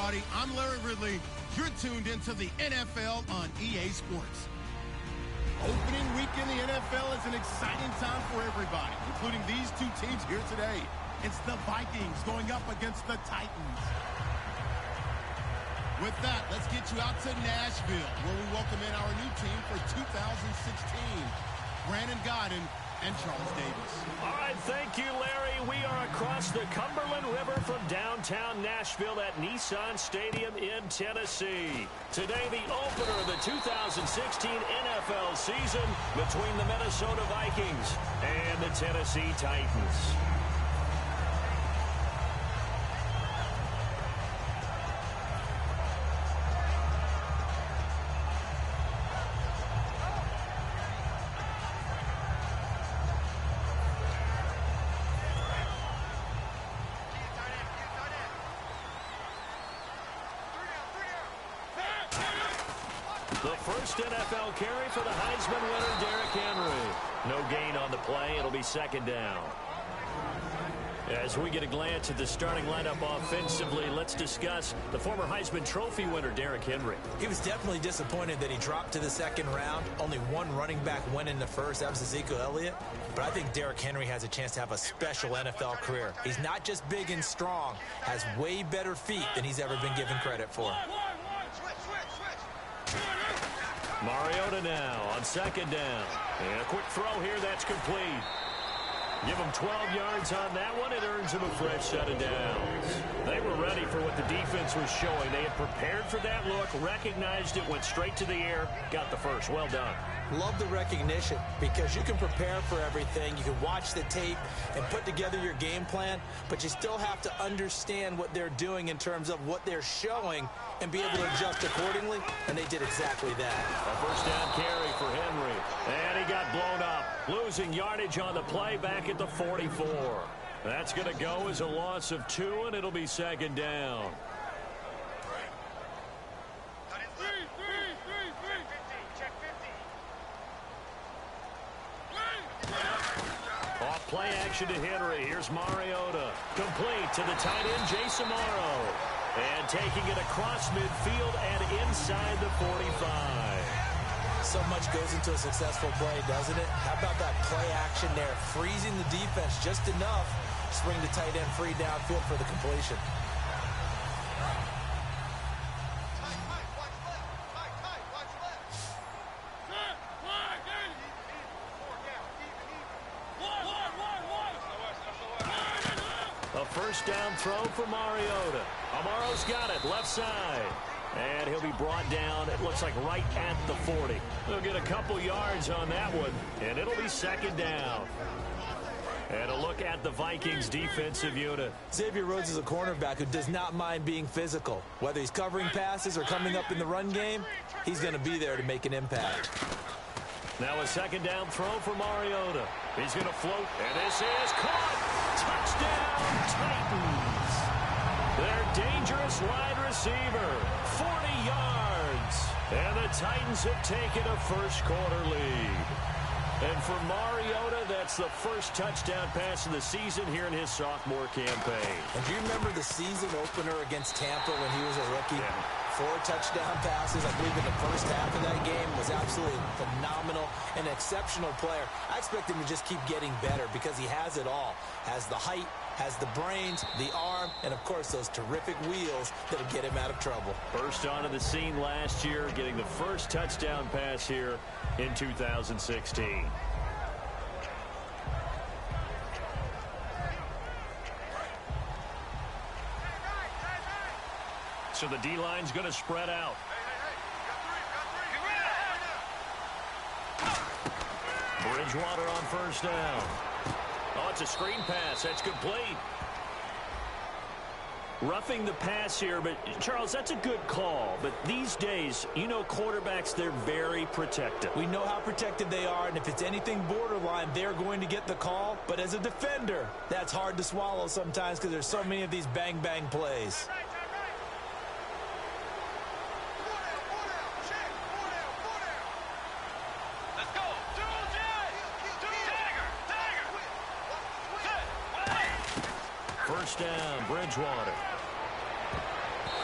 everybody. I'm Larry Ridley. You're tuned into the NFL on EA Sports. Opening week in the NFL is an exciting time for everybody, including these two teams here today. It's the Vikings going up against the Titans. With that, let's get you out to Nashville, where we welcome in our new team for 2016. Brandon Godden and Charles Davis. All right, thank you, Larry. We are across the Cumberland River from downtown Nashville at Nissan Stadium in Tennessee. Today, the opener of the 2016 NFL season between the Minnesota Vikings and the Tennessee Titans. The first NFL carry for the Heisman winner, Derrick Henry. No gain on the play. It'll be second down. As we get a glance at the starting lineup offensively, let's discuss the former Heisman Trophy winner, Derrick Henry. He was definitely disappointed that he dropped to the second round. Only one running back went in the first. That was Ezekiel Elliott. But I think Derrick Henry has a chance to have a special NFL career. He's not just big and strong, has way better feet than he's ever been given credit for. Mariota now on second down. And a quick throw here, that's complete. Give him 12 yards on that one. It earns him a fresh set of downs. They were ready for what the defense was showing. They had prepared for that look, recognized it, went straight to the air, got the first. Well done. Love the recognition because you can prepare for everything. You can watch the tape and put together your game plan, but you still have to understand what they're doing in terms of what they're showing and be able to adjust accordingly, and they did exactly that. A first down carry for Henry, and he got blown up. Losing yardage on the play back at the 44. That's going to go as a loss of 2, and it'll be second down. Off play action to Henry. Here's Mariota. Complete to the tight end, Jason Morrow. And taking it across midfield and inside the 45. So much goes into a successful play, doesn't it? How about that play action there? Freezing the defense just enough to bring the tight end free downfield for the completion. A first down throw for Mariota. Amaro's got it, left side. And he'll be brought down, it looks like right at the 40. He'll get a couple yards on that one, and it'll be second down. And a look at the Vikings defensive unit. Xavier Rhodes is a cornerback who does not mind being physical. Whether he's covering passes or coming up in the run game, he's going to be there to make an impact. Now a second down throw for Mariota. He's going to float, and this is caught. Touchdown, Titans. Their dangerous wide receiver, 40 yards. And the Titans have taken a first quarter lead. And for Mariota, that's the first touchdown pass of the season here in his sophomore campaign. And do you remember the season opener against Tampa when he was a rookie? Yeah. 4 touchdown passes, I believe, in the first half of that game. Was absolutely phenomenal, an exceptional player. I expect him to just keep getting better because he has it all. Has the height, has the brains, the arm, and, of course, those terrific wheels that'll get him out of trouble. First onto the scene last year, getting the first touchdown pass here in 2016. So the D-line's going to spread out. Bridgewater on first down. Oh, it's a screen pass. That's complete. Roughing the pass here, but Charles, that's a good call. But these days, you know, quarterbacks, they're very protective. We know how protected they are, and if it's anything borderline, they're going to get the call. But as a defender, that's hard to swallow sometimes because there's so many of these bang-bang plays. First down, Bridgewater.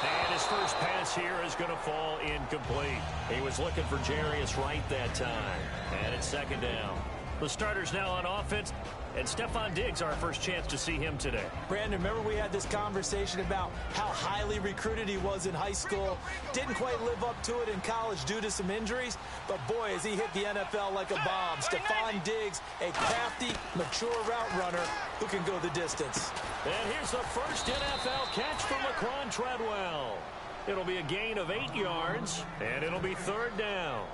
And his first pass here is going to fall incomplete. He was looking for Jarius Wright that time. And it's second down. The starters now on offense. And Stephon Diggs, our first chance to see him today. Brandon, remember we had this conversation about how highly recruited he was in high school. Didn't quite live up to it in college due to some injuries. But, boy, has he hit the NFL like a bomb. Stephon Diggs, a crafty, mature route runner who can go the distance. And here's the first NFL catch for Laquan Treadwell. It'll be a gain of 8 yards, and it'll be third down.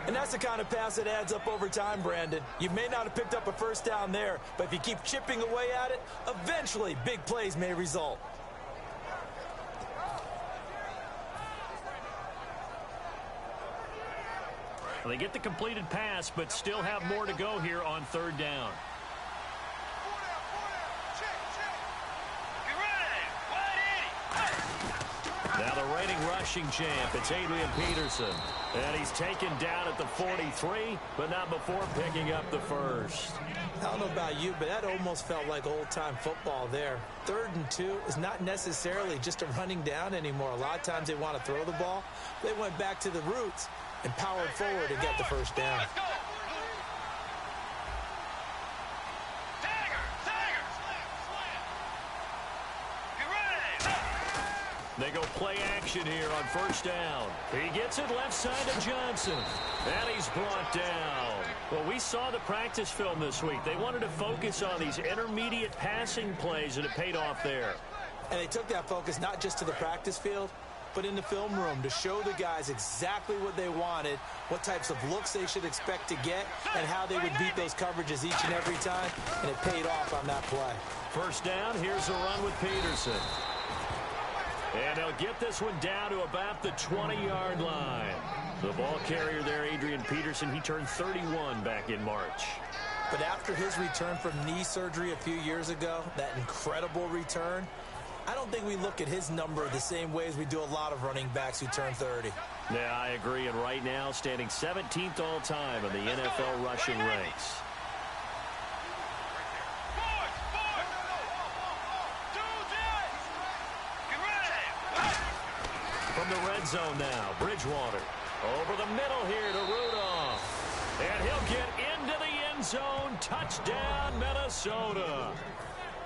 And that's the kind of pass that adds up over time, Brandon. You may not have picked up a first down there, but if you keep chipping away at it, eventually big plays may result. Well, they get the completed pass, but still have more to go here on third down. Now the reigning rushing champ, it's Adrian Peterson. And he's taken down at the 43, but not before picking up the first. I don't know about you, but that almost felt like old-time football there. 3rd and 2 is not necessarily just a running down anymore. A lot of times they want to throw the ball. They went back to the roots and powered forward to get the first down. They go play action here on first down. He gets it left side to Johnson. And he's brought down. Well, we saw the practice film this week. They wanted to focus on these intermediate passing plays, and it paid off there. And they took that focus not just to the practice field, but in the film room to show the guys exactly what they wanted, what types of looks they should expect to get, and how they would beat those coverages each and every time. And it paid off on that play. First down, here's a run with Peterson. And they'll get this one down to about the 20-yard line. The ball carrier there, Adrian Peterson, he turned 31 back in March. But after his return from knee surgery a few years ago, that incredible return, I don't think we look at his number the same way as we do a lot of running backs who turn 30. Yeah, I agree. And right now, standing 17th all-time in the NFL rushing ranks. From the red zone now, Bridgewater. Over the middle here to Rudolph. And he'll get into the end zone. Touchdown, Minnesota.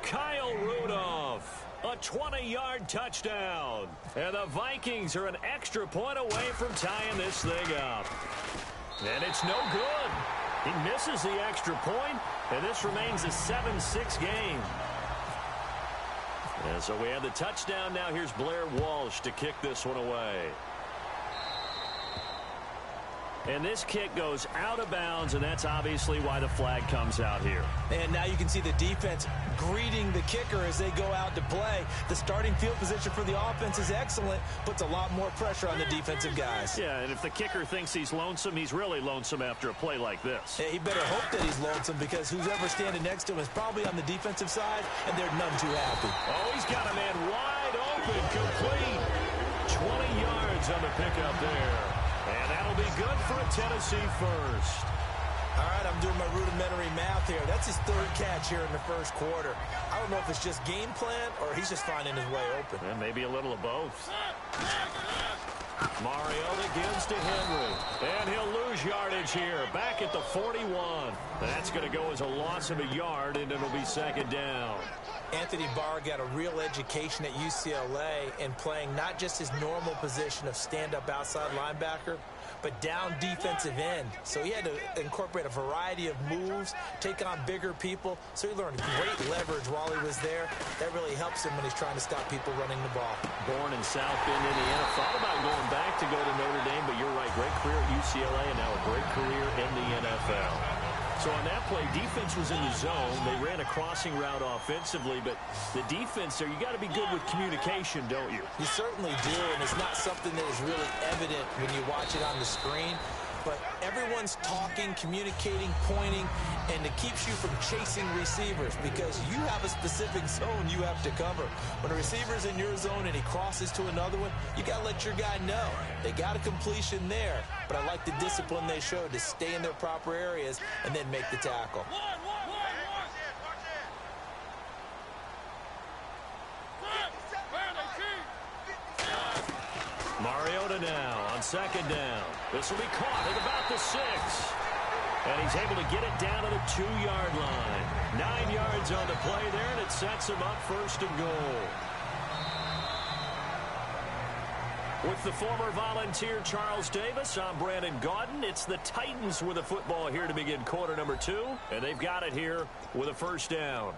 Kyle Rudolph, a 20-yard touchdown. And the Vikings are an extra point away from tying this thing up. And it's no good. He misses the extra point, and this remains a 7-6 game. And so we have the touchdown. Now here's Blair Walsh to kick this one away. And this kick goes out of bounds, and that's obviously why the flag comes out here. And now you can see the defense greeting the kicker as they go out to play. The starting field position for the offense is excellent, puts a lot more pressure on the defensive guys. Yeah, and if the kicker thinks he's lonesome, he's really lonesome after a play like this. Yeah, he better hope that he's lonesome, because who's ever standing next to him is probably on the defensive side, and they're none too happy. Oh, he's got a man wide open, complete. 20 yards on the pickup there. And that'll be good for a Tennessee first. All right, I'm doing my rudimentary math here. That's his 3rd catch here in the first quarter. I don't know if it's just game plan or he's just finding his way open. And maybe a little of both. Mariota gives to Henry. And he'll lose yardage here. Back at the 41. That's going to go as a loss of a yard, and it'll be second down. Anthony Barr got a real education at UCLA in playing not just his normal position of stand-up outside linebacker, but down defensive end. So he had to incorporate a variety of moves, take on bigger people. So he learned great leverage while he was there. That really helps him when he's trying to stop people running the ball. Born in South Bend, Indiana. Thought about going back to go to Notre Dame, but you're right. Great career at UCLA and now a great career in the NFL. So on that play, defense was in the zone. They ran a crossing route offensively, but the defense there, you got to be good with communication, don't you? You certainly do, and it's not something that is really evident when you watch it on the screen. But everyone's talking, communicating, pointing, and it keeps you from chasing receivers because you have a specific zone you have to cover. When a receiver's in your zone and he crosses to another one, you got to let your guy know. They got a completion there, but I like the discipline they showed to stay in their proper areas and then make the tackle. on second down. This will be caught at about the 6. And he's able to get it down to the 2-yard line. 9 yards on the play there, and it sets him up first and goal. With the former Volunteer Charles Davis, I'm Brandon Gaudin. It's the Titans with the football here to begin quarter number 2, and they've got it here with a first down.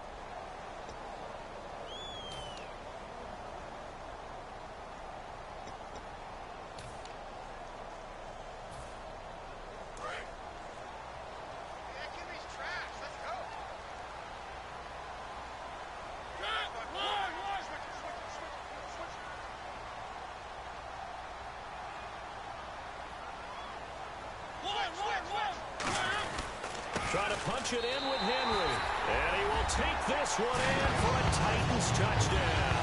Try to punch it in with Henry. And he will take this one in for a Titans touchdown.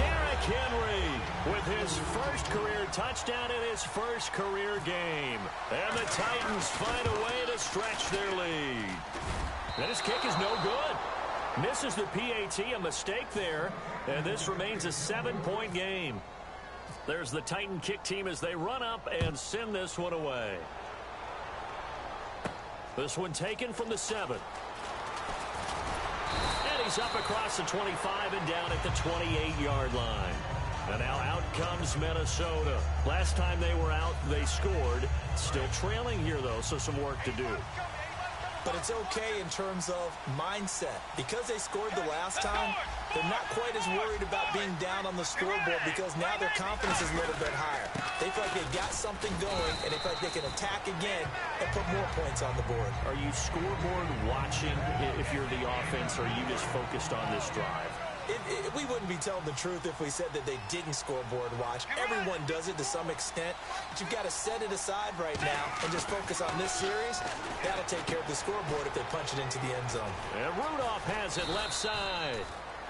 Derrick Henry with his first career touchdown in his first career game. And the Titans find a way to stretch their lead. And his kick is no good. Misses the PAT, a mistake there. And this remains a 7-point game. There's the Titan kick team as they run up and send this one away. This one taken from the 7. And he's up across the 25 and down at the 28-yard line. And now out comes Minnesota. Last time they were out, they scored. Still trailing here, though, so some work to do. But it's okay in terms of mindset. Because they scored the last time, they're not quite as worried about being down on the scoreboard because now their confidence is a little bit higher. They feel like they've got something going, and they feel like they can attack again and put more points on the board. Are you scoreboard watching if you're the offense, or are you just focused on this drive? We wouldn't be telling the truth if we said that they didn't scoreboard watch. Everyone does it to some extent. But you've got to set it aside right now and just focus on this series. That'll take care of the scoreboard if they punch it into the end zone. And Rudolph has it left side.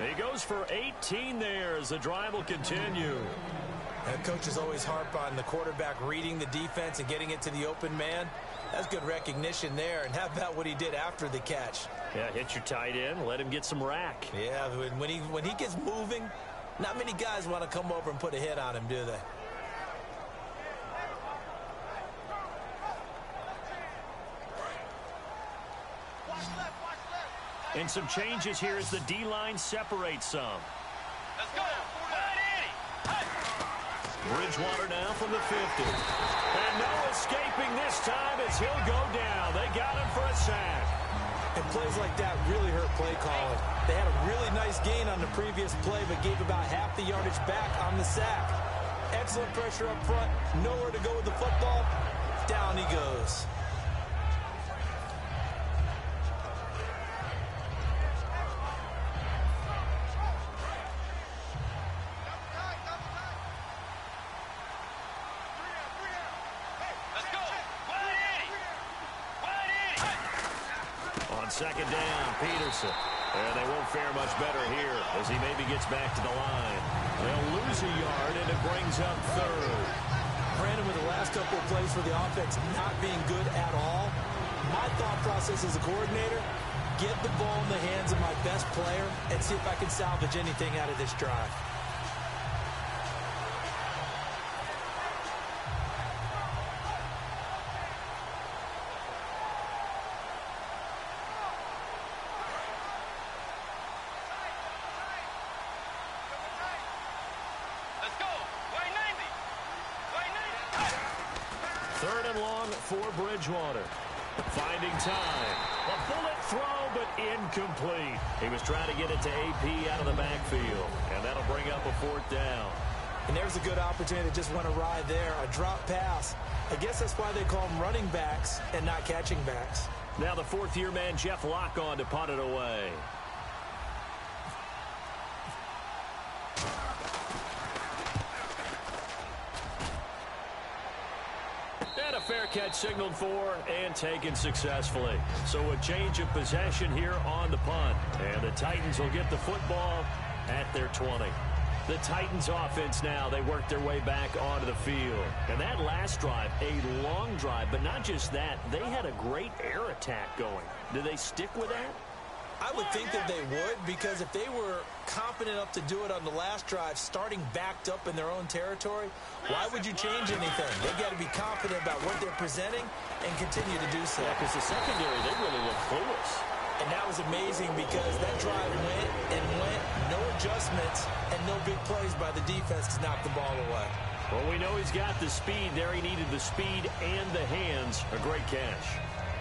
He goes for 18 there as the drive will continue. And coaches always harp on the quarterback reading the defense and getting it to the open man. That's good recognition there. And how about what he did after the catch? Yeah, hit your tight end, let him get some rack. Yeah, when he gets moving, not many guys want to come over and put a hit on him, do they? And some changes here as the D-line separates some. Let's go. Bridgewater now from the 50. And no escaping this time as he'll go down. They got him for a sack. And plays like that really hurt play calling. They had a really nice gain on the previous play, but gave about half the yardage back on the sack. Excellent pressure up front. Nowhere to go with the football. Down he goes. Second down, Peterson. And they won't fare much better here as he maybe gets back to the line. They'll lose a yard, and it brings up third. Brandon, with the last couple of plays for the offense not being good at all, my thought process as a coordinator, get the ball in the hands of my best player and see if I can salvage anything out of this drive. Third and long for Bridgewater. Finding time. A bullet throw, but incomplete. He was trying to get it to AP out of the backfield. And that'll bring up a fourth down. And there's a good opportunity to just went awry there. A drop pass. I guess that's why they call them running backs and not catching backs. Now the fourth-year man, Jeff Locke, on to punt it away. And a fair catch signaled for and taken successfully. So a change of possession here on the punt. And the Titans will get the football at their 20. The Titans offense now, they work their way back onto the field. And that last drive, a long drive, but not just that, they had a great air attack going. Do they stick with that? I would think that they would, because if they were confident enough to do it on the last drive, starting backed up in their own territory, why would you change anything? They've got to be confident about what they're presenting and continue to do so. Yeah, because the secondary, they really look clueless. And that was amazing because that drive went and went, no adjustments, and no big plays by the defense to knock the ball away. Well, we know he's got the speed there. He needed the speed and the hands. A great catch.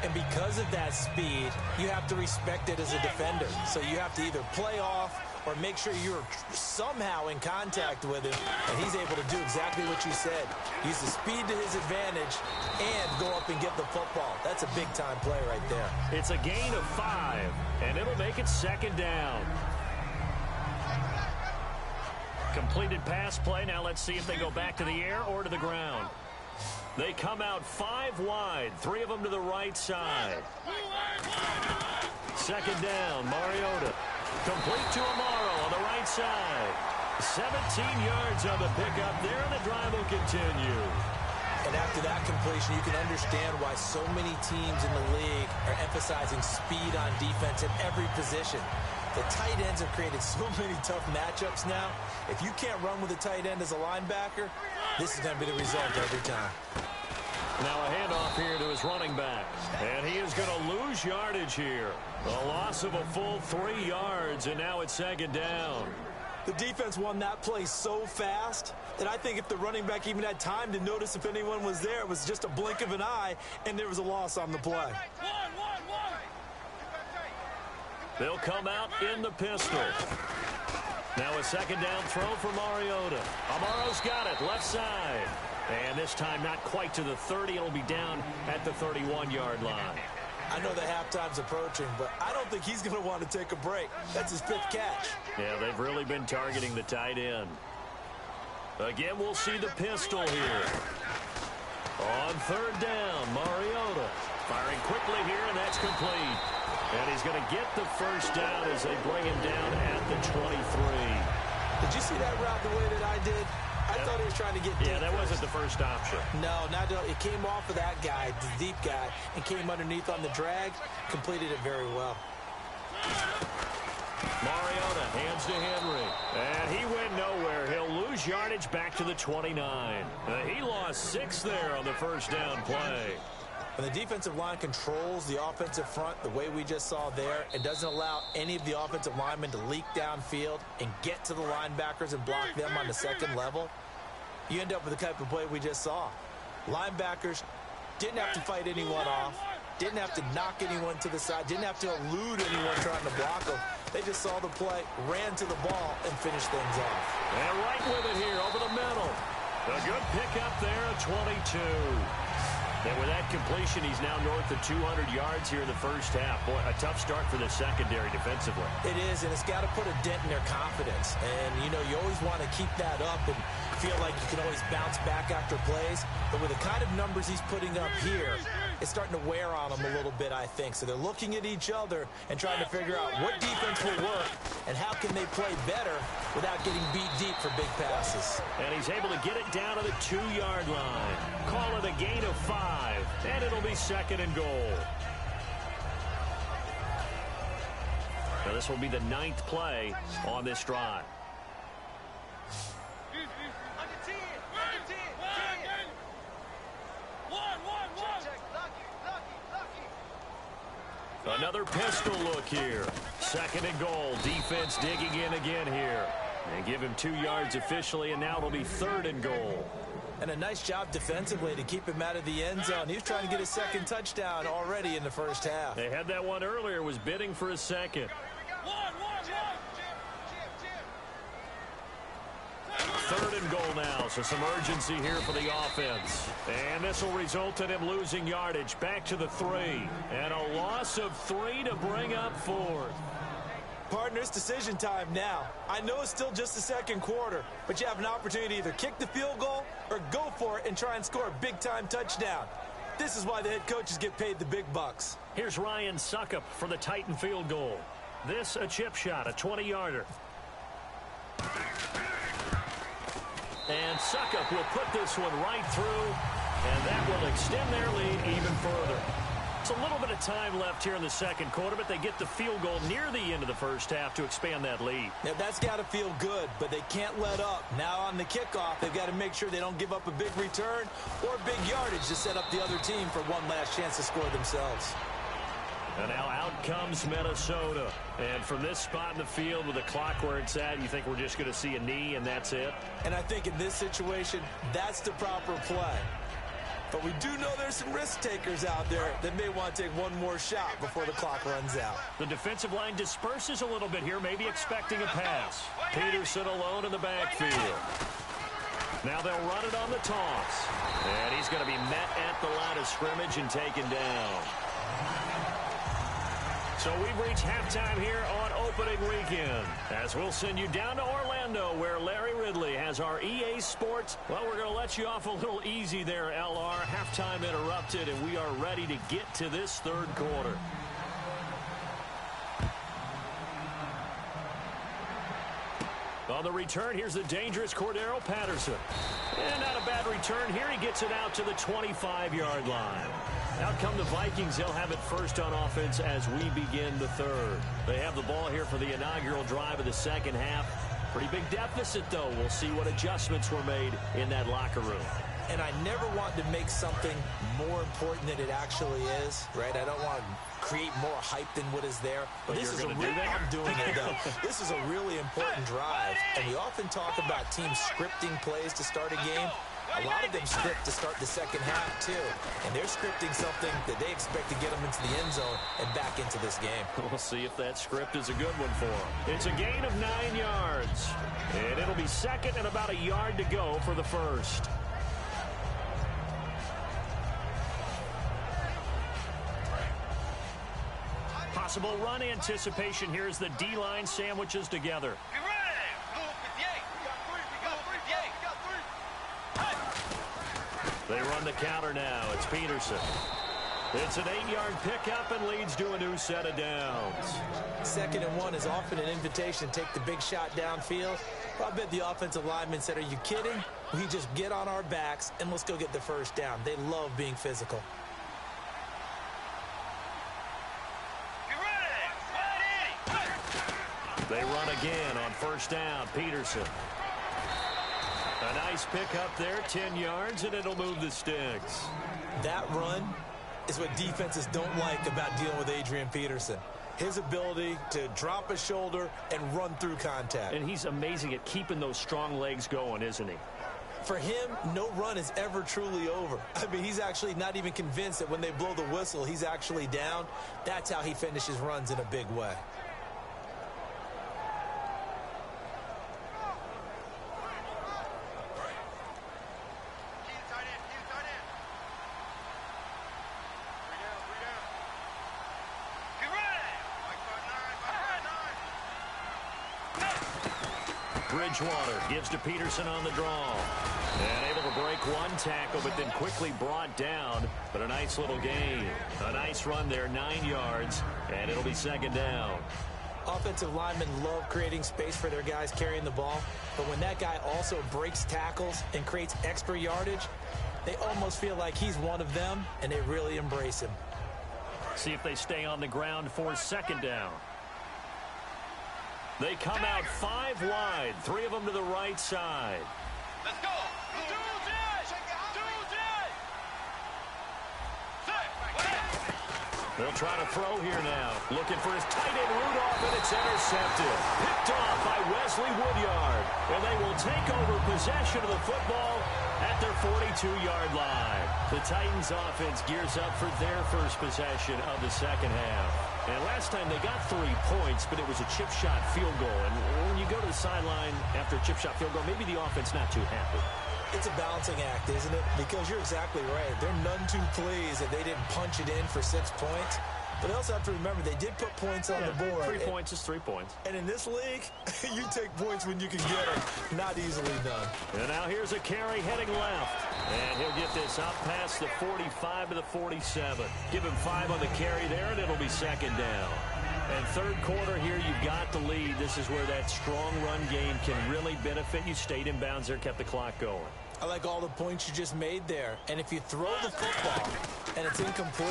And because of that speed, you have to respect it as a defender. So you have to either play off or make sure you're somehow in contact with him. And he's able to do exactly what you said. Use the speed to his advantage and go up and get the football. That's a big-time play right there. It's a gain of 5, and it'll make it second down. Completed pass play. Now let's see if they go back to the air or to the ground. They come out 5 wide, 3 of them to the right side. Second down, Mariota. Complete to Amaro on the right side. 17 yards on the pickup there, and the drive will continue. And after that completion, you can understand why so many teams in the league are emphasizing speed on defense at every position. The tight ends have created so many tough matchups now. If you can't run with a tight end as a linebacker, this is going to be the result every time. Now a handoff here to his running back. And he is going to lose yardage here. A loss of a full 3 yards, and now it's second down. The defense won that play so fast that I think if the running back even had time to notice if anyone was there, it was just a blink of an eye, and there was a loss on the play. They'll come out in the pistol. Now a second down throw for Mariota. Amaro's got it, left side. And this time not quite to the 30. It'll be down at the 31-yard line. I know the halftime's approaching, but I don't think he's going to want to take a break. That's his 5th catch. Yeah, they've really been targeting the tight end. Again, we'll see the pistol here. On third down, Mariota firing quickly here, and that's complete. And he's going to get the first down as they bring him down at the 23. Did you see that route the way that I did? I thought he was trying to get deep. Yeah, that wasn't the first option. No, it came off of that guy, the deep guy, and came underneath on the drag. Completed it very well. Mariota hands to Henry. And he went nowhere. He'll lose yardage back to the 29. He lost 6 there on the first down play. When the defensive line controls the offensive front the way we just saw there, it doesn't allow any of the offensive linemen to leak downfield and get to the linebackers and block them on the second level, you end up with the type of play we just saw. Linebackers didn't have to fight anyone off, didn't have to knock anyone to the side, didn't have to elude anyone trying to block them. They just saw the play, ran to the ball, and finished things off. And right with it here over the middle. A good pickup there at 22. And with that completion, he's now north of 200 yards here in the first half. Boy, a tough start for the secondary defensively. It is, and it's got to put a dent in their confidence. And, you know, you always want to keep that up and feel like you can always bounce back after plays. But with the kind of numbers he's putting up here, it's starting to wear on them a little bit, I think. So they're looking at each other and trying to figure out what defense will work and how can they play better without getting beat deep for big passes. And he's able to get it down to the 2-yard line. Call it a gain of 5, and it'll be second and goal. Now this will be the 9th play on this drive. Another pistol look here. Second and goal. Defense digging in again here. And give him 2 yards officially, and now it'll be third and goal. And a nice job defensively to keep him out of the end zone. He was trying to get his second touchdown already in the first half. They had that one earlier, was bidding for a second. Third and goal now, so some urgency here for the offense. And this will result in him losing yardage back to the 3. And a loss of 3 to bring up 4th. Partner, it's decision time now. I know it's still just the second quarter, but you have an opportunity to either kick the field goal or go for it and try and score a big-time touchdown. This is why the head coaches get paid the big bucks. Here's Ryan Suckup for the Titan field goal. This a chip shot, a 20-yarder. And Suckup will put this one right through, and that will extend their lead even further. It's a little bit of time left here in the second quarter, but they get the field goal near the end of the first half to expand that lead. Now, that's got to feel good, but they can't let up. Now on the kickoff, they've got to make sure they don't give up a big return or big yardage to set up the other team for one last chance to score themselves. And now out comes Minnesota. And from this spot in the field with the clock where it's at, you think we're just going to see a knee and that's it? And I think in this situation, that's the proper play. But we do know there's some risk takers out there that may want to take one more shot before the clock runs out. The defensive line disperses a little bit here, maybe expecting a pass. Peterson alone in the backfield. Now they'll run it on the toss. And he's going to be met at the line of scrimmage and taken down. So we've reached halftime here on opening weekend, as we'll send you down to Orlando, where Larry Ridley has our EA Sports. Well, we're going to let you off a little easy there, LR. Halftime interrupted, and we are ready to get to this third quarter. On the return, here's the dangerous Cordero Patterson. And not a bad return here. He gets it out to the 25-yard line. Out come the Vikings. They'll have it first on offense as we begin the third. They have the ball here for the inaugural drive of the second half. Pretty big deficit, though. We'll see what adjustments were made in that locker room. And I never want to make something more important than it actually is, right? I don't want to create more hype than what is there. But this is I'm doing it, though. This is a really important drive. And we often talk about teams scripting plays to start a game. A lot of them script to start the second half, too. And they're scripting something that they expect to get them into the end zone and back into this game. We'll see if that script is a good one for them. It's a gain of 9 yards. And it'll be second and about a yard to go for the first. Possible run anticipation here as the D-line sandwiches together. They run the counter now. It's Peterson. It's an 8-yard pickup and leads to a new set of downs. 2nd and 1 is often an invitation to take the big shot downfield. I bet the offensive lineman said, are you kidding? We just get on our backs and let's go get the first down. They love being physical. They run again on first down. Peterson. A nice pickup there, 10 yards, and it'll move the sticks. That run is what defenses don't like about dealing with Adrian Peterson. His ability to drop a shoulder and run through contact. And he's amazing at keeping those strong legs going, isn't he? For him, no run is ever truly over. I mean, he's actually not even convinced that when they blow the whistle, he's actually down. That's how he finishes runs in a big way. Bridgewater gives to Peterson on the draw. And able to break one tackle, but then quickly brought down. But a nice little gain. A nice run there, 9 yards, and it'll be second down. Offensive linemen love creating space for their guys carrying the ball. But when that guy also breaks tackles and creates extra yardage, they almost feel like he's one of them, and they really embrace him. See if they stay on the ground for second down. They come out 5 wide, 3 of them to the right side. Let's go. They'll try to throw here now. Looking for his tight end Rudolph, and it's intercepted. Picked off by Wesley Woodyard. And they will take over possession of the football at their 42-yard line. The Titans offense gears up for their first possession of the second half. And last time they got 3 points, but it was a chip shot field goal. And when you go to the sideline after a chip shot field goal, maybe the offense not too happy. It's a balancing act, isn't it? Because you're exactly right. They're none too pleased that they didn't punch it in for 6 points. But they also have to remember they did put points on the board. 3 points is 3 points. And in this league, you take points when you can get them. Not easily done. And now here's a carry heading left. And he'll get this up past the 45 to the 47. Give him 5 on the carry there, and it'll be second down. And third quarter here, you've got the lead. This is where that strong run game can really benefit you. Stayed in bounds there, kept the clock going. I like all the points you just made there. And if you throw the football and it's incomplete,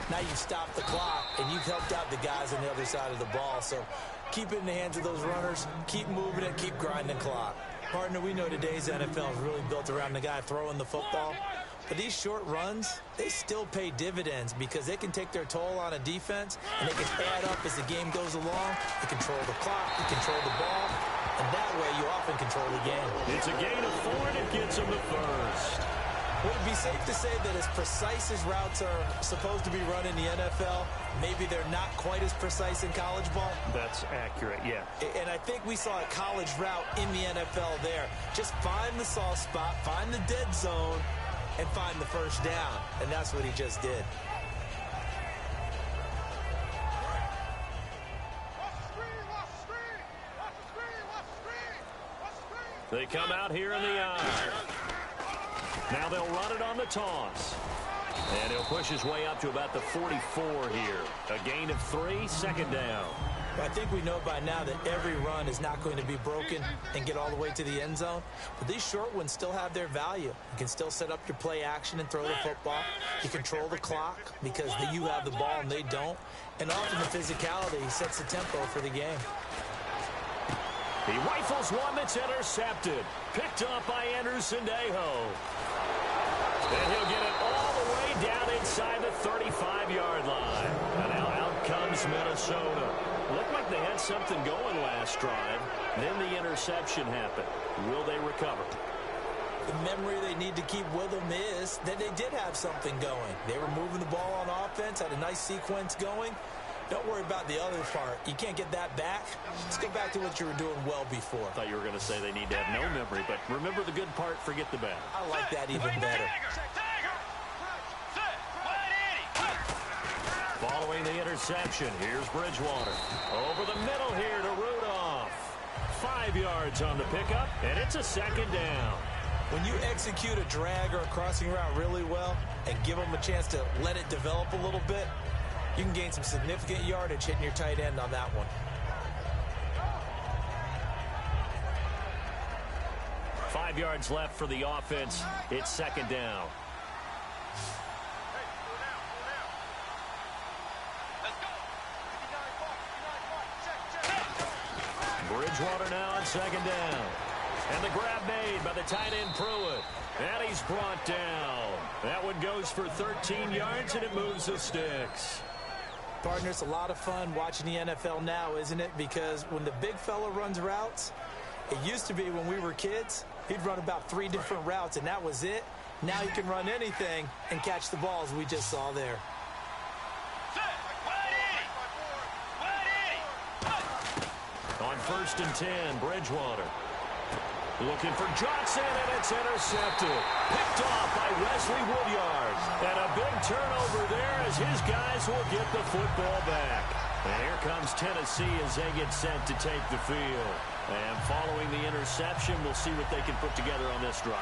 Now you've stopped the clock, and you've helped out the guys on the other side of the ball. So keep it in the hands of those runners. Keep moving it. Keep grinding the clock. Partner, we know today's NFL is really built around the guy throwing the football. But these short runs, they still pay dividends because they can take their toll on a defense, and they can add up as the game goes along. They control the clock. They control the ball. And that way, you often control the game. It's a gain of 4, and it gets them to first. Would it be safe to say that as precise as routes are supposed to be run in the NFL, maybe they're not quite as precise in college ball? That's accurate, yeah. And I think we saw a college route in the NFL there. Just find the soft spot, find the dead zone, and find the first down. And that's what he just did. They come out here in the eye. Now they'll run it on the toss. And he'll push his way up to about the 44 here. A gain of 3, second down. I think we know by now that every run is not going to be broken and get all the way to the end zone. But these short ones still have their value. You can still set up your play action and throw the football. You control the clock because you have the ball and they don't. And often the physicality sets the tempo for the game. He rifles one that's intercepted. Picked up by Anderson-Dejo. And he'll get it all the way down inside the 35-yard line. And now out comes Minnesota. Looked like they had something going last drive. Then the interception happened. Will they recover? The memory they need to keep with them is that they did have something going. They were moving the ball on offense, had a nice sequence going. Don't worry about the other part. You can't get that back. Let's go back to what you were doing well before. I thought you were going to say they need to have no memory, but remember the good part, forget the bad. I like that even better. Following the interception, here's Bridgewater. Over the middle here to Rudolph. 5 yards on the pickup, and it's a second down. When you execute a drag or a crossing route really well and give them a chance to let it develop a little bit, you can gain some significant yardage hitting your tight end on that one. 5 yards left for the offense. It's second down. Bridgewater now on second down. And the grab made by the tight end Pruitt. And he's brought down. That one goes for 13 yards, and it moves the sticks. Partner, it's a lot of fun watching the NFL now, isn't it? Because when the big fella runs routes, it used to be when we were kids, he'd run about 3 different routes, and that was it. Now he can run anything and catch the balls we just saw there. On 1st and 10, Bridgewater. Looking for Johnson, and it's intercepted. Picked off by Wesley Woodyard. And a big turnover there as his guys will get the football back. And here comes Tennessee as they get set to take the field. And following the interception, we'll see what they can put together on this drive.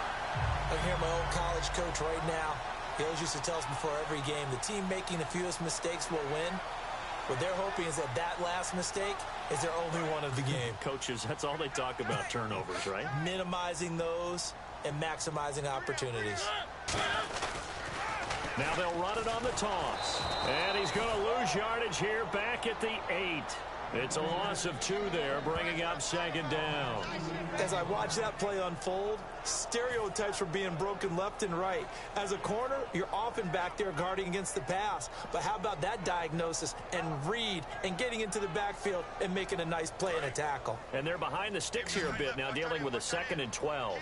I hear my old college coach right now. He always used to tell us before every game, the team making the fewest mistakes will win. What they're hoping is that last mistake is their only one of the game. Coaches, that's all they talk about, turnovers, right? Minimizing those and maximizing opportunities. Now they'll run it on the toss. And he's going to lose yardage here back at the 8. It's a loss of 2 there, bringing up second down. As I watch that play unfold, stereotypes are being broken left and right. As a corner, you're often back there guarding against the pass. But how about that diagnosis and read and getting into the backfield and making a nice play and a tackle? And they're behind the sticks here a bit now, dealing with a 2nd and 12.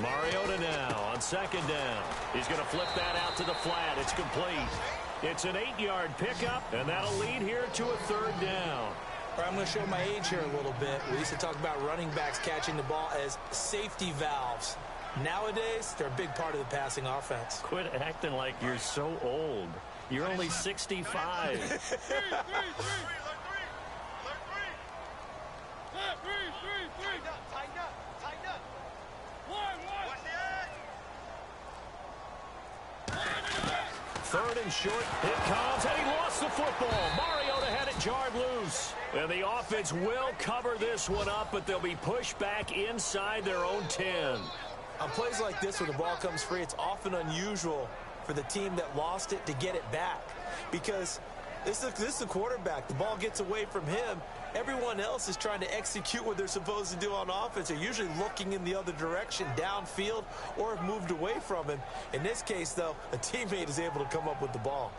Mariota now on second down. He's going to flip that out to the flat. It's complete. It's an 8-yard pickup, and that'll lead here to a 3rd down. I'm going to show my age here a little bit. We used to talk about running backs catching the ball as safety valves. Nowadays, they're a big part of the passing offense. Quit acting like you're so old. You're only 65. Third and short. It comes, and he lost the football. Mariota had it jarred loose. And the offense will cover this one up, but they'll be pushed back inside their own 10. On plays like this where the ball comes free, it's often unusual for the team that lost it to get it back. Because this is the quarterback. The ball gets away from him. Everyone else is trying to execute what they're supposed to do on offense. They're usually looking in the other direction, downfield, or have moved away from him. In this case, though, a teammate is able to come up with the ball.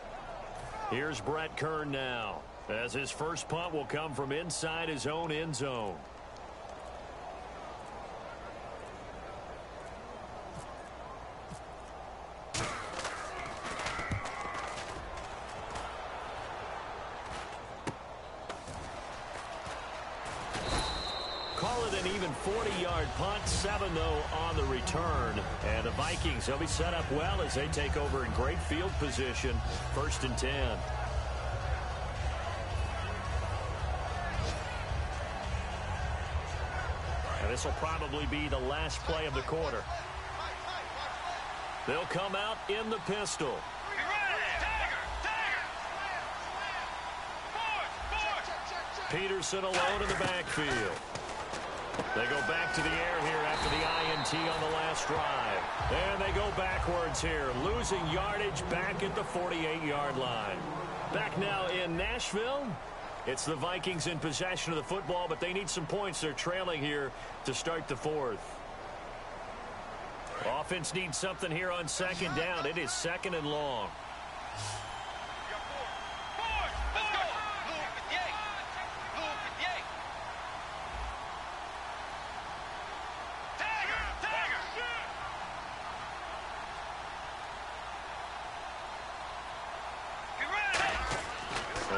Here's Brett Kern now, as his first punt will come from inside his own end zone. Call it an even 40-yard punt, 7 though on the return. And the Vikings, they'll be set up well as they take over in great field position. 1st and 10. And this will probably be the last play of the quarter. They'll come out in the pistol. Peterson alone in the backfield. They go back to the air here after the INT on the last drive. And they go backwards here, losing yardage back at the 48-yard line. Back now in Nashville. It's the Vikings in possession of the football, but they need some points. They're trailing here to start the 4th. Offense needs something here on 2nd down. It is 2nd and long.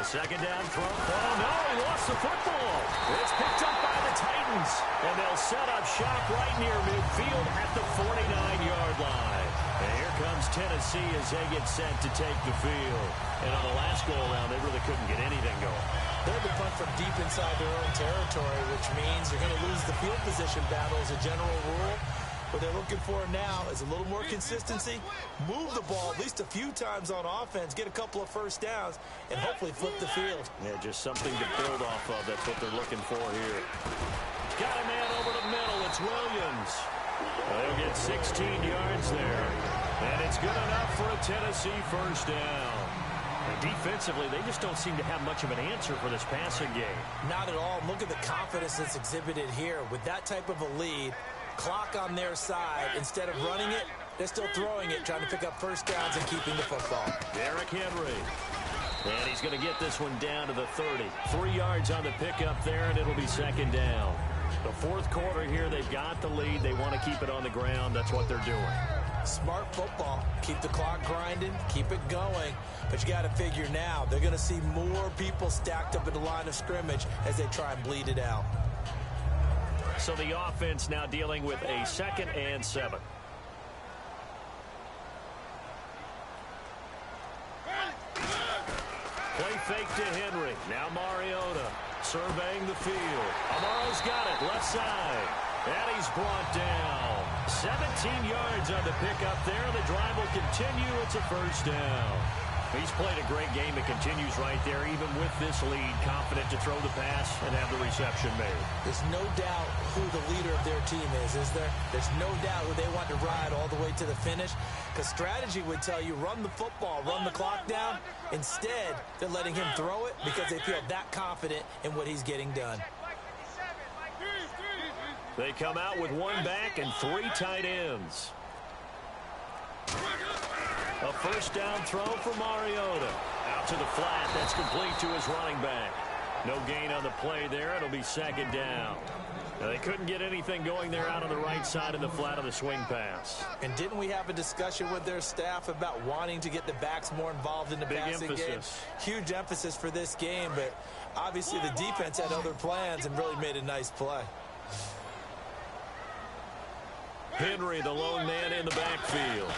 Second down throw. Oh, no, he lost the football. It's picked up by the Titans. And they'll set up shop right near midfield at the 49-yard line. And here comes Tennessee as they get set to take the field. And on the last go-around, they really couldn't get anything going. They're the punt from deep inside their own territory, which means you're going to lose the field position battle as a general rule. What they're looking for now is a little more consistency, move the ball at least a few times on offense, get a couple of first downs, and hopefully flip the field. Yeah, just something to build off of. That's what they're looking for here. Got a man over the middle. It's Williams. They'll get 16 yards there. And it's good enough for a Tennessee first down. And defensively, they just don't seem to have much of an answer for this passing game. Not at all. Look at the confidence that's exhibited here. With that type of a lead, clock on their side, instead of running it, they're still throwing it, trying to pick up first downs and keeping the football. Derrick Henry. And he's going to get this one down to the 30. 3 yards on the pickup there, and it'll be 2nd down. The 4th quarter here, they've got the lead. They want to keep it on the ground. That's what they're doing. Smart football. Keep the clock grinding, keep it going. But you got to figure now, they're going to see more people stacked up at the line of scrimmage as they try and bleed it out. So the offense now dealing with a 2nd and 7. Play fake to Henry. Now Mariota surveying the field. Amaro's got it left side. And he's brought down. 17 yards on the pickup there. The drive will continue. It's a first down. He's played a great game. It continues right there, even with this lead, confident to throw the pass and have the reception made. There's no doubt who the leader of their team is there? There's no doubt who they want to ride all the way to the finish. Because strategy would tell you, run the football, run the clock down. Instead, they're letting him throw it because they feel that confident in what he's getting done. They come out with 1 back and 3 tight ends. A first down throw for Mariota. Out to the flat. That's complete to his running back. No gain on the play there. It'll be 2nd down. Now, they couldn't get anything going there out on the right side of the flat of the swing pass. And didn't we have a discussion with their staff about wanting to get the backs more involved in the passing game? Huge emphasis for this game, but obviously the defense had other plans and really made a nice play. Henry, the lone man in the backfield.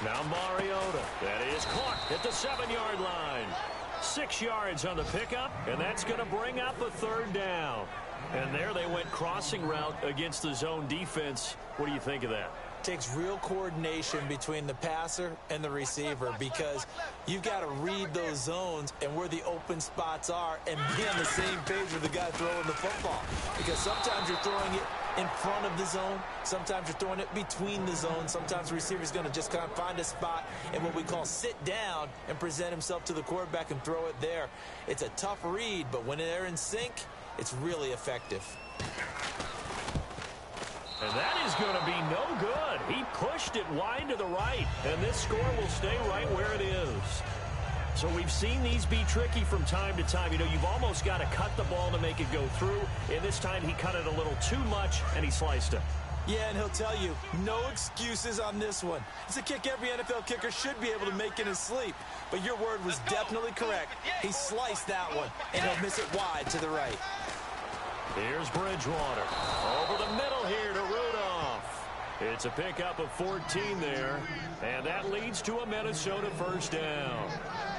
Now Mariota. That is caught at the 7-yard line. 6 yards on the pickup, and that's going to bring up a 3rd down. And there they went crossing route against the zone defense. What do you think of that? Takes real coordination between the passer and the receiver because you've got to read those zones and where the open spots are and be on the same page with the guy throwing the football. Because sometimes you're throwing it in front of the zone. Sometimes you're throwing it between the zone. Sometimes the receiver's going to just kind of find a spot in what we call sit down and present himself to the quarterback and throw it there. It's a tough read, but when they're in sync, it's really effective. And that is going to be no good. He pushed it wide to the right, and this score will stay right where it is. So we've seen these be tricky from time to time. You know, you've almost got to cut the ball to make it go through. And this time he cut it a little too much, and he sliced it. Yeah, and he'll tell you, no excuses on this one. It's a kick every NFL kicker should be able to make in his sleep. But your word was definitely correct. He sliced that one, and he'll miss it wide to the right. Here's Bridgewater. Over the middle here to Rudolph. It's a pickup of 14 there, and that leads to a Minnesota first down.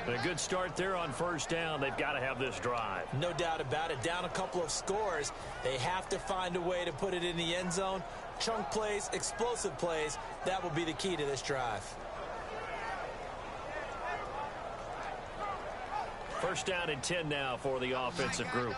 And a good start there on first down. They've got to have this drive. No doubt about it. Down a couple of scores. They have to find a way to put it in the end zone. Chunk plays, explosive plays. That will be the key to this drive. First down and 10 now for the offensive group.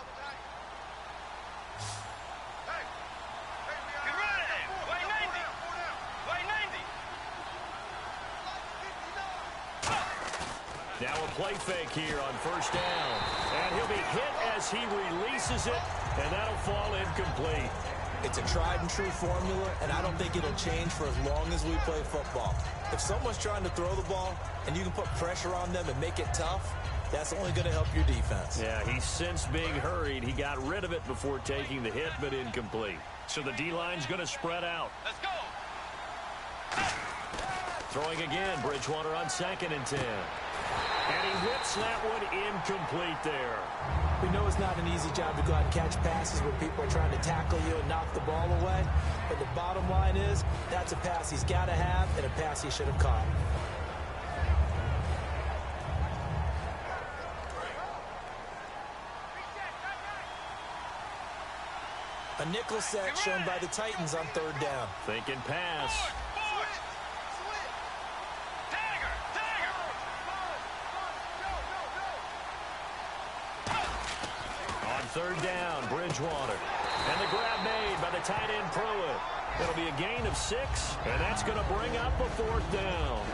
Now a play fake here on first down. And he'll be hit as he releases it, and that'll fall incomplete. It's a tried and true formula, and I don't think it'll change for as long as we play football. If someone's trying to throw the ball and you can put pressure on them and make it tough, that's only going to help your defense. Yeah, he sensed being hurried. He got rid of it before taking the hit, but incomplete. So the D-line's going to spread out. Let's go. Throwing again, Bridgewater on 2nd and 10. And he whips that one incomplete there. We know it's not an easy job to go out and catch passes where people are trying to tackle you and knock the ball away. But the bottom line is, that's a pass he's got to have and a pass he should have caught. A nickel set shown by the Titans on 3rd down. Thinking pass. On 3rd down, Bridgewater. And the grab made by the tight end Pruitt. It'll be a gain of 6, and that's going to bring up a 4th down.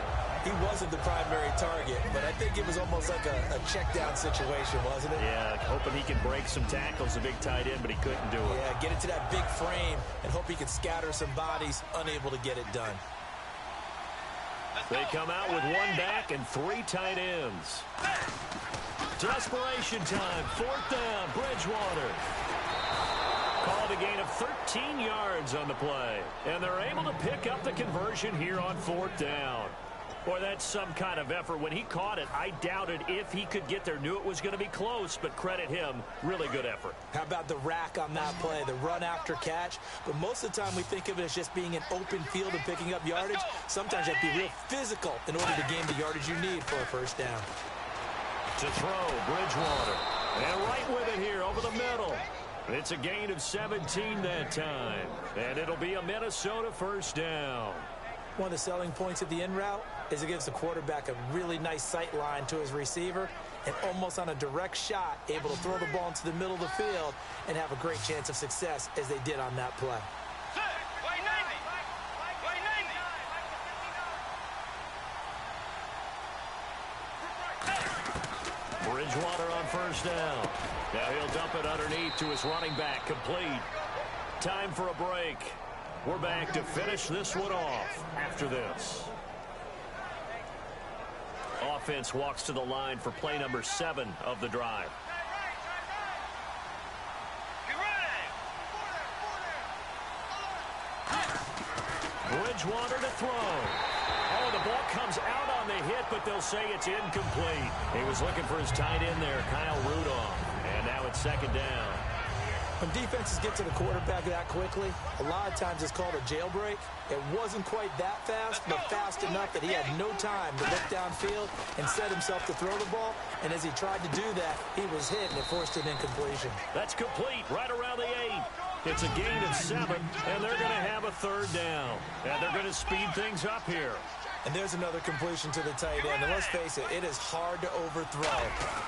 He wasn't the primary target, but I think it was almost like a check down situation, wasn't it? Yeah, hoping he can break some tackles, a big tight end, but he couldn't do it. Yeah, get into that big frame and hope he can scatter some bodies, unable to get it done. They come out with 1 back and 3 tight ends. Desperation time, 4th down, Bridgewater. Called a gain of 13 yards on the play. And they're able to pick up the conversion here on 4th down. Boy, that's some kind of effort. When he caught it, I doubted if he could get there. Knew it was going to be close, but credit him. Really good effort. How about the rack on that play, the run after catch? But most of the time we think of it as just being an open field and picking up yardage. Sometimes you have to be real physical in order to gain the yardage you need for a first down. To throw, Bridgewater. And right with it here over the middle. It's a gain of 17 that time. And it'll be a Minnesota first down. One of the selling points of the in route is it gives the quarterback a really nice sight line to his receiver and almost on a direct shot able to throw the ball into the middle of the field and have a great chance of success as they did on that play. Bridgewater on first down. Now he'll dump it underneath to his running back, complete. Time for a break. We're back to finish this one off after this. Offense walks to the line for play number 7 of the drive. Bridgewater to throw. Oh, the ball comes out on the hit, but they'll say it's incomplete. He was looking for his tight end there, Kyle Rudolph. And now it's 2nd down. When defenses get to the quarterback that quickly, a lot of times it's called a jailbreak. It wasn't quite that fast, but fast enough that he had no time to look downfield and set himself to throw the ball. And as he tried to do that, he was hit, and it forced an incompletion. That's complete right around the 8. It's a gain of 7, and they're going to have a 3rd down. And they're going to speed things up here. And there's another completion to the tight end. And let's face it, it is hard to overthrow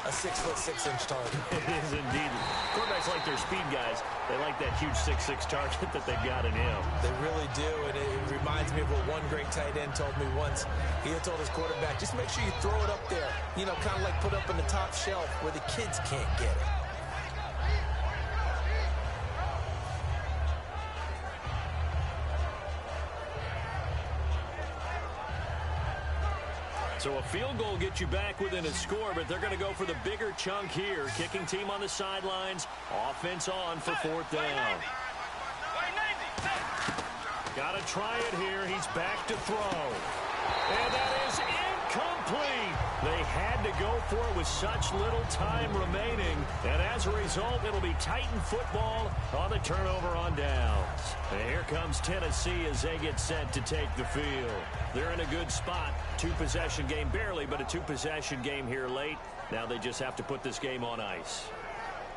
a 6'6" target. It is indeed. Quarterbacks like their speed guys. They like that huge 6'6" target that they've got in him. They really do, and it reminds me of what one great tight end told me once. He had told his quarterback, just make sure you throw it up there. You know, kind of like put up on the top shelf where the kids can't get it. So a field goal gets you back within a score, but they're going to go for the bigger chunk here. Kicking team on the sidelines. Offense on for fourth down. Got to try it here. He's back to throw. And that is incomplete. They had to go for it with such little time remaining. And as a result, it'll be Titan football on the turnover on downs. And here comes Tennessee as they get set to take the field. They're in a good spot. Two-possession game barely, but a two-possession game here late. Now they just have to put this game on ice.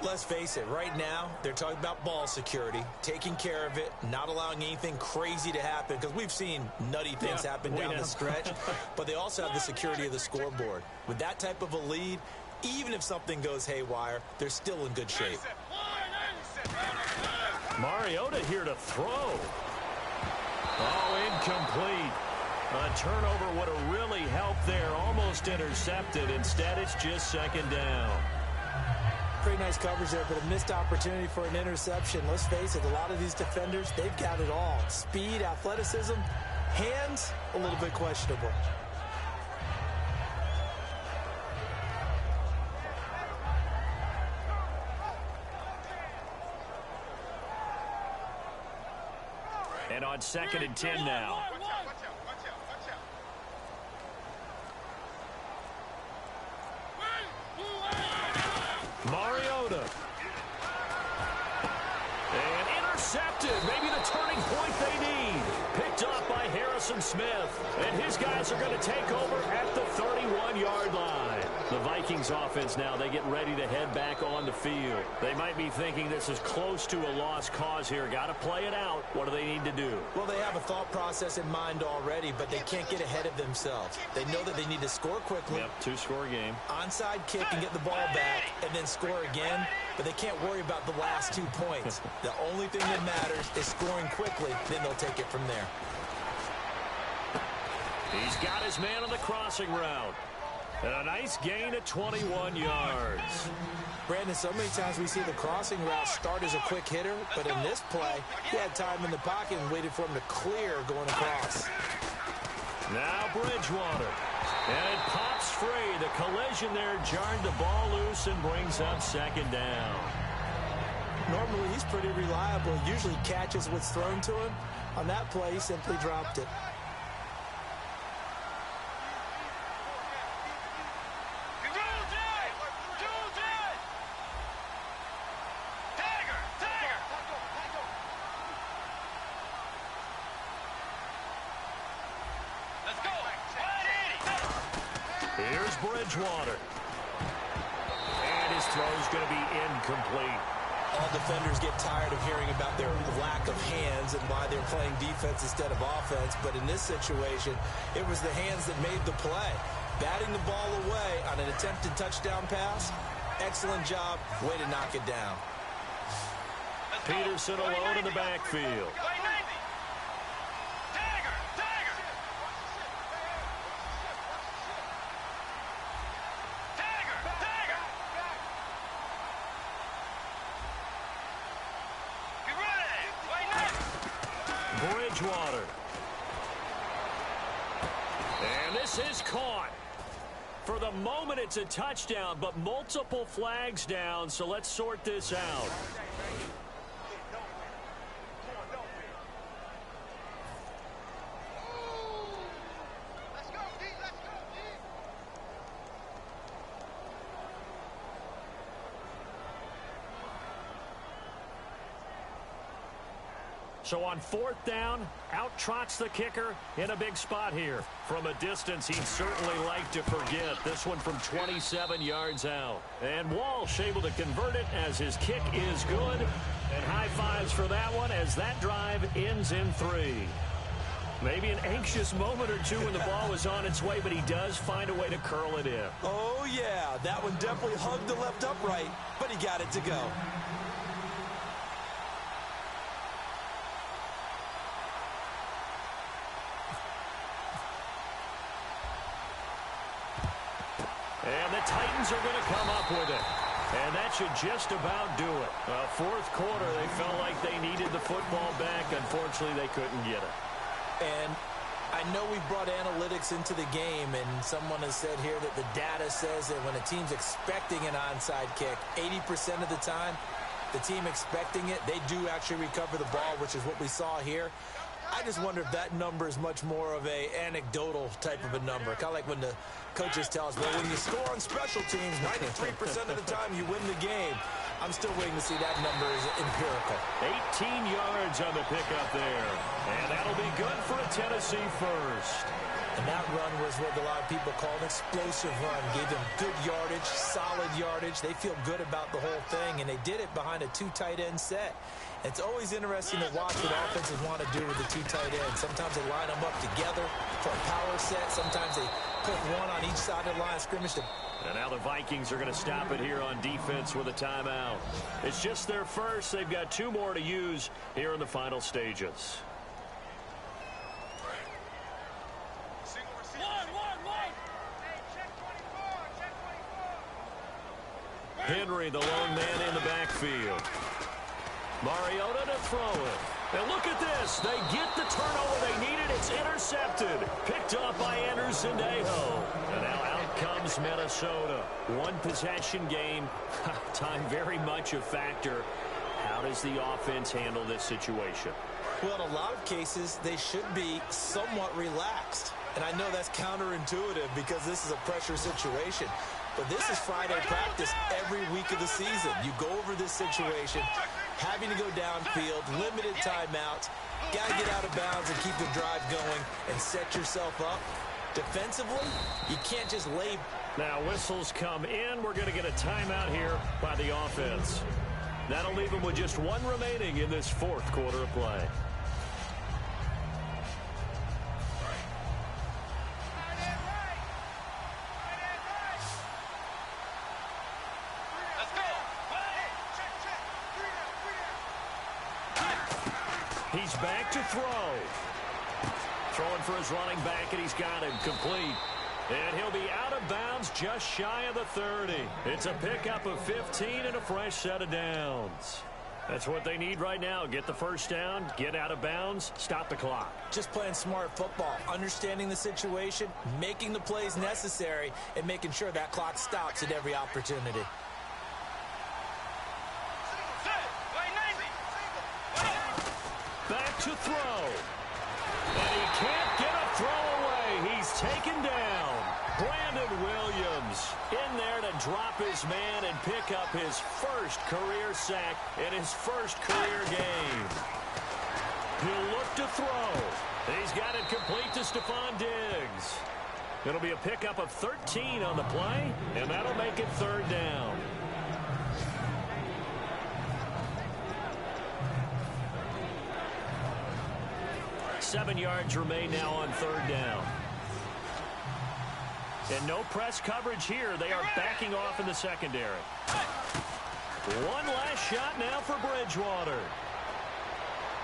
Let's face it, right now, they're talking about ball security, taking care of it, not allowing anything crazy to happen, because we've seen nutty things happen down the stretch, but they also have the security of the scoreboard. With that type of a lead, even if something goes haywire, they're still in good shape. Mariota here to throw. Oh, incomplete. A turnover would have really helped there, almost intercepted. Instead, it's just second down. Pretty nice coverage there, but a missed opportunity for an interception. Let's face it, a lot of these defenders, they've got it all. Speed, athleticism, hands, a little bit questionable. And on 2nd and 10 now. Mariota. And intercepted. Maybe the turning point they need. Picked off by Harrison Smith. And his guys are going to take over at the 31-yard line. The Vikings offense now, they get ready to head back on the field. They might be thinking this is close to a lost cause here. Got to play it out. What do they need to do? Well, they have a thought process in mind already, but they can't get ahead of themselves. They know that they need to score quickly. Yep, two-score game. Onside kick and get the ball back and then score again, but they can't worry about the last 2 points. The only thing that matters is scoring quickly, then they'll take it from there. He's got his man on the crossing route. And a nice gain of 21 yards. Brandon, so many times we see the crossing route start as a quick hitter, but in this play, he had time in the pocket and waited for him to clear going across. Now Bridgewater. And it pops free. The collision there jarred the ball loose and brings up second down. Normally, he's pretty reliable. Usually catches what's thrown to him. On that play, he simply dropped it. Here's Bridgewater. And his throw's going to be incomplete. All defenders get tired of hearing about their lack of hands and why they're playing defense instead of offense. But in this situation, it was the hands that made the play. Batting the ball away on an attempted touchdown pass. Excellent job. Way to knock it down. Peterson alone in the backfield. Bridgewater. And this is caught. For the moment, it's a touchdown, but multiple flags down, so let's sort this out. So on fourth down, out trots the kicker in a big spot here. From a distance, he'd certainly like to forget. This one from 27 yards out. And Walsh able to convert it as his kick is good. And high fives for that one as that drive ends in 3. Maybe an anxious moment or two when the ball was on its way, but he does find a way to curl it in. Oh, yeah. That one definitely hugged the left upright, but he got it to go. And the Titans are going to come up with it. And that should just about do it. Fourth quarter, they felt like they needed the football back. Unfortunately, they couldn't get it. And I know we brought analytics into the game, and someone has said here that the data says that when a team's expecting an onside kick, 80% of the time, the team expecting it, they do actually recover the ball, which is what we saw here. I just wonder if that number is much more of a anecdotal type of a number. Kind of like when the coaches tell us, well, when you score on special teams, 93% of the time you win the game. I'm still waiting to see that number is empirical. 18 yards on the pickup there. And that'll be good for a Tennessee first. And that run was what a lot of people call an explosive run. Gave them good yardage, solid yardage. They feel good about the whole thing, and they did it behind a two tight end set. It's always interesting to watch what offenses want to do with the two tight ends. Sometimes they line them up together for a power set. Sometimes they put one on each side of the line of scrimmage. And now the Vikings are going to stop it here on defense with a timeout. It's just their first. They've got two more to use here in the final stages. Henry, the lone man in the backfield. Mariota to throw it. And look at this. They get the turnover they needed. It's intercepted. Picked up by Anderson Dejo. And now out comes Minnesota. One possession game. Time very much a factor. How does the offense handle this situation? Well, in a lot of cases, they should be somewhat relaxed. And I know that's counterintuitive because this is a pressure situation. But this is Friday practice every week of the season. You go over this situation, having to go downfield, limited timeouts, got to get out of bounds and keep the drive going and set yourself up. Defensively, you can't just lay. Now whistles come in. We're going to get a timeout here by the offense. That'll leave them with just one remaining in this fourth quarter of play. He's back to throw. Throwing for his running back, and he's got him complete. And he'll be out of bounds just shy of the 30. It's a pickup of 15 and a fresh set of downs. That's what they need right now. Get the first down, get out of bounds, stop the clock. Just playing smart football, understanding the situation, making the plays necessary, and making sure that clock stops at every opportunity. Back to throw. And he can't get a throw away. He's taken down. Brandon Williams in there to drop his man and pick up his first career sack in his first career game. He'll look to throw. He's got it complete to Stephon Diggs. It'll be a pickup of 13 on the play, and that'll make it third down. Seven yards remain now on third down. And no press coverage here. They are backing off in the secondary. One last shot now for Bridgewater.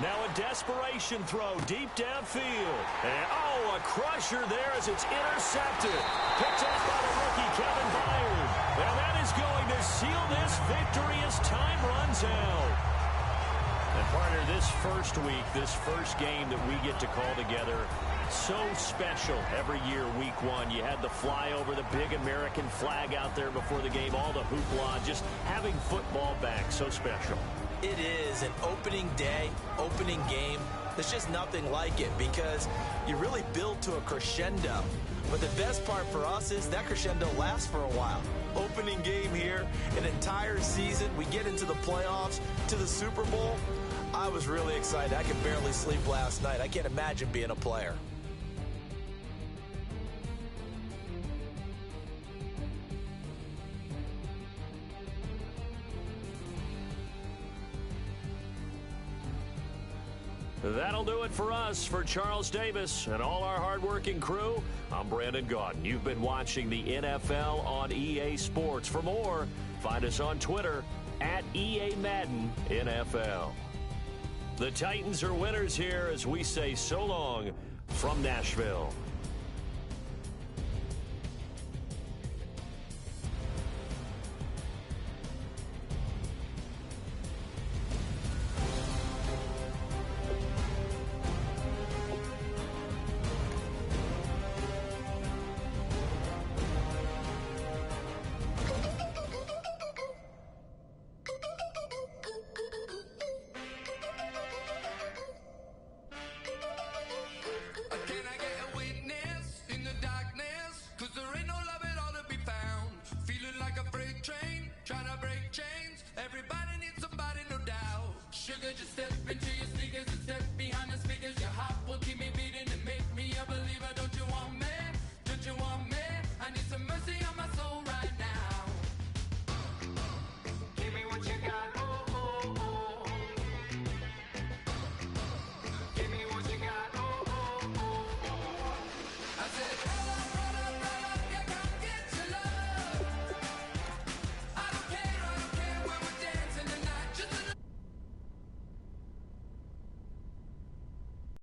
Now a desperation throw deep downfield. And, a crusher there as it's intercepted. Picked up by the rookie, Kevin Byard. And that is going to seal this victory as time runs out. And partner, this first week, this first game that we get to call together, so special every year, week one. You had the flyover, the big American flag out there before the game, all the hoopla, just having football back, so special. It is an opening day, opening game. There's just nothing like it because you really build to a crescendo. But the best part for us is that crescendo lasts for a while. Opening game here, an entire season. We get into the playoffs, to the Super Bowl. I was really excited. I could barely sleep last night. I can't imagine being a player. That'll do it for us. For Charles Davis and all our hardworking crew, I'm Brandon Gaudin. You've been watching the NFL on EA Sports. For more, find us on Twitter at EA Madden NFL. The Titans are winners here as we say so long from Nashville. Sugar, just step into your sneakers and step